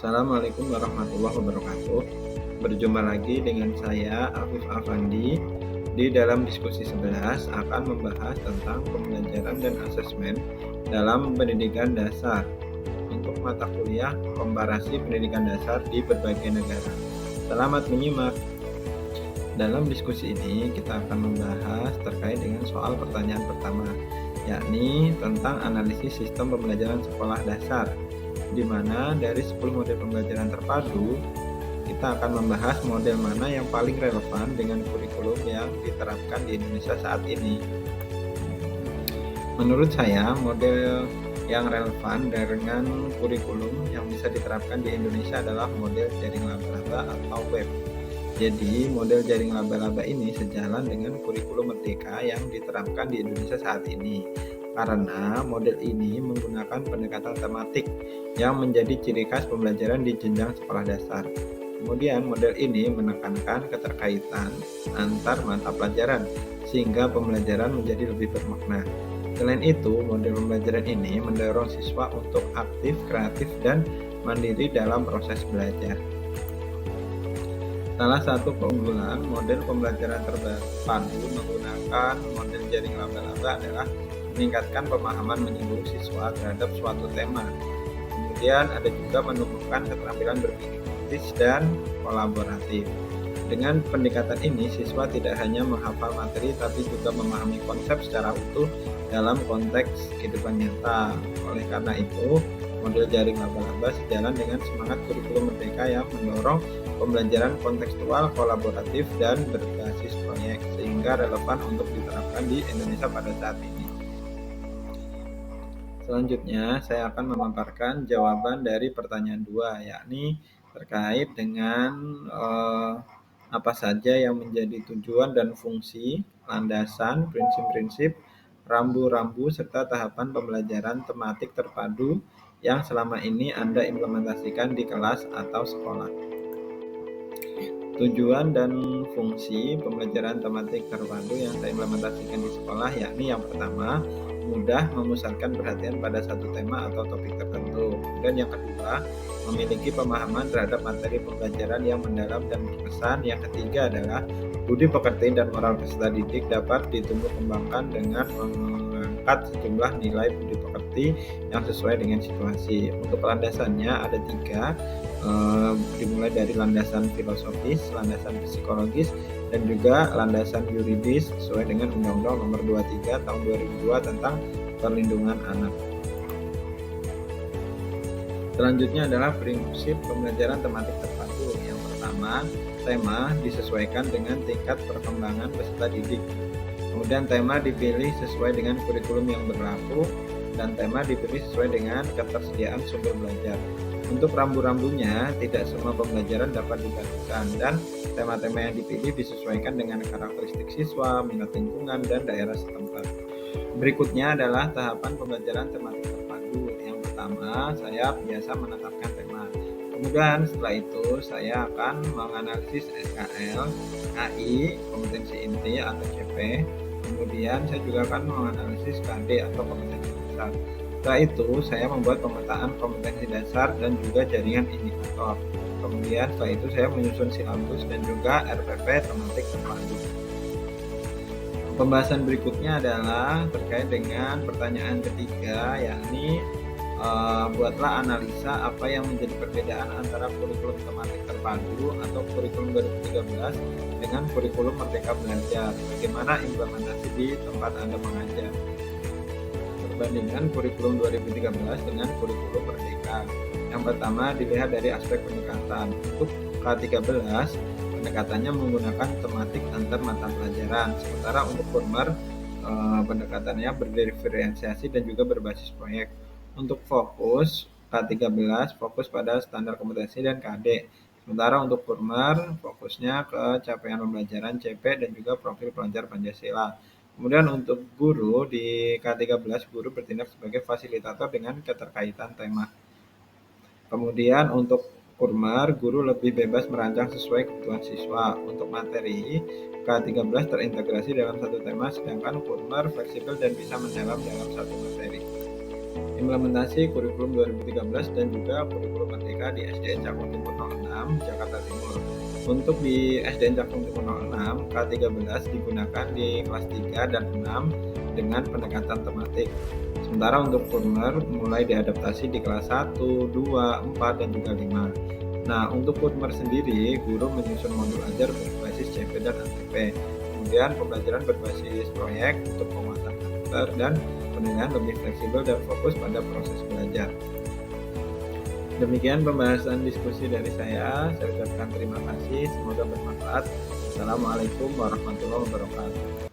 Assalamualaikum warahmatullahi wabarakatuh. Berjumpa lagi dengan saya, Afif Afandi. Di dalam diskusi 11 akan membahas tentang pembelajaran dan asesmen dalam pendidikan dasar untuk mata kuliah komparasi pendidikan dasar di berbagai negara. Selamat menyimak. Dalam diskusi ini kita akan membahas terkait dengan soal pertanyaan pertama, yakni tentang analisis sistem pembelajaran sekolah dasar, di mana dari 10 model pembelajaran terpadu, kita akan membahas model mana yang paling relevan dengan kurikulum yang diterapkan di Indonesia saat ini. Menurut saya, model yang relevan dengan kurikulum yang bisa diterapkan di Indonesia adalah model jaring laba-laba atau web. Jadi, model jaring laba-laba ini sejalan dengan kurikulum merdeka yang diterapkan di Indonesia saat ini. Karena model ini menggunakan pendekatan tematik yang menjadi ciri khas pembelajaran di jenjang sekolah dasar. Kemudian model ini menekankan keterkaitan antar mata pelajaran sehingga pembelajaran menjadi lebih bermakna. Selain itu, model pembelajaran ini mendorong siswa untuk aktif, kreatif, dan mandiri dalam proses belajar. Salah satu keunggulan model pembelajaran terpadu menggunakan model jaring laba-laba adalah meningkatkan pemahaman menyeluruh siswa terhadap suatu tema. Kemudian ada juga menumbuhkan keterampilan berpikir kritis dan kolaboratif. Dengan pendekatan ini, siswa tidak hanya menghafal materi tapi juga memahami konsep secara utuh dalam konteks kehidupan nyata. Oleh karena itu, model jaring laba-laba sejalan dengan semangat kurikulum merdeka yang mendorong pembelajaran kontekstual, kolaboratif, dan berbasis proyek, sehingga relevan untuk diterapkan di Indonesia pada saat ini. Selanjutnya, saya akan memaparkan jawaban dari pertanyaan 2, yakni terkait dengan apa saja yang menjadi tujuan dan fungsi, landasan, prinsip-prinsip, rambu-rambu, serta tahapan pembelajaran tematik terpadu yang selama ini Anda implementasikan di kelas atau sekolah. Tujuan dan fungsi pembelajaran tematik terpadu yang saya implementasikan di sekolah yakni yang pertama, mudah memusatkan perhatian pada satu tema atau topik tertentu. Dan yang kedua, memiliki pemahaman terhadap materi pembelajaran yang mendalam dan berkesan. Yang ketiga adalah budi pekerti dan moral peserta didik dapat ditumbuh kembangkan dengan mengangkat sejumlah nilai budi pekerti yang sesuai dengan situasi. Untuk landasannya ada 3, dimulai dari landasan filosofis, landasan psikologis, dan juga landasan yuridis sesuai dengan Undang-Undang Nomor 23 Tahun 2002 tentang Perlindungan Anak. Selanjutnya adalah prinsip pembelajaran tematik terpadu. Yang pertama, tema disesuaikan dengan tingkat perkembangan peserta didik. Kemudian tema dipilih sesuai dengan kurikulum yang berlaku, dan tema dipilih sesuai dengan ketersediaan sumber belajar. Untuk rambu-rambunya, tidak semua pembelajaran dapat dilakukan, dan tema-tema yang dipilih disesuaikan dengan karakteristik siswa, minat lingkungan, dan daerah setempat. Berikutnya adalah tahapan pembelajaran tematik terpadu. Yang pertama, saya biasa menetapkan tema. Kemudian setelah itu, saya akan menganalisis SKL, AI, kompetensi inti atau CP. Kemudian saya juga akan menganalisis KD atau kompetensi dasar. Setelah itu, saya membuat pemetaan kompetensi dasar dan juga jaringan indikator. Kemudian setelah itu saya menyusun silabus dan juga RPP tematik terpadu. Pembahasan berikutnya adalah terkait dengan pertanyaan ketiga, yakni buatlah analisa apa yang menjadi perbedaan antara kurikulum tematik terpadu atau kurikulum 2013 dengan kurikulum Merdeka Belajar. Bagaimana implementasi di tempat Anda mengajar? Perbandingan kurikulum 2013 dengan kurikulum Merdeka. Yang pertama dilihat dari aspek pendekatan. Untuk K13, pendekatannya menggunakan tematik antar mata pelajaran. Sementara untuk Kurmer, pendekatannya berdiferensiasi dan juga berbasis proyek. Untuk fokus K13 fokus pada standar kompetensi dan KD. Sementara untuk Kurmer fokusnya ke capaian pembelajaran CP dan juga profil pelajar Pancasila. Kemudian untuk guru di K13, guru bertindak sebagai fasilitator dengan keterkaitan tema. Kemudian untuk Kurmer, guru lebih bebas merancang sesuai kebutuhan siswa. Untuk materi, K13 terintegrasi dalam satu tema, sedangkan Kurmer fleksibel dan bisa mendalam dalam satu materi. implementasi kurikulum 2013 dan juga kurikulum merdeka di SDN Cakung Timur 06, Jakarta Timur. Untuk di SDN Cakung Timur 06, K13 digunakan di kelas 3 dan 6 dengan pendekatan tematik. Sementara untuk Kurmer mulai diadaptasi di kelas 1, 2, 4, dan juga 5. Nah, untuk Kurmer sendiri, guru menyusun modul ajar berbasis CP dan ATP. Kemudian pembelajaran berbasis proyek untuk penguasaan karakter dan penilaian lebih fleksibel dan fokus pada proses belajar. Demikian pembahasan diskusi dari saya. Saya ucapkan terima kasih. Semoga bermanfaat. Assalamualaikum warahmatullahi wabarakatuh.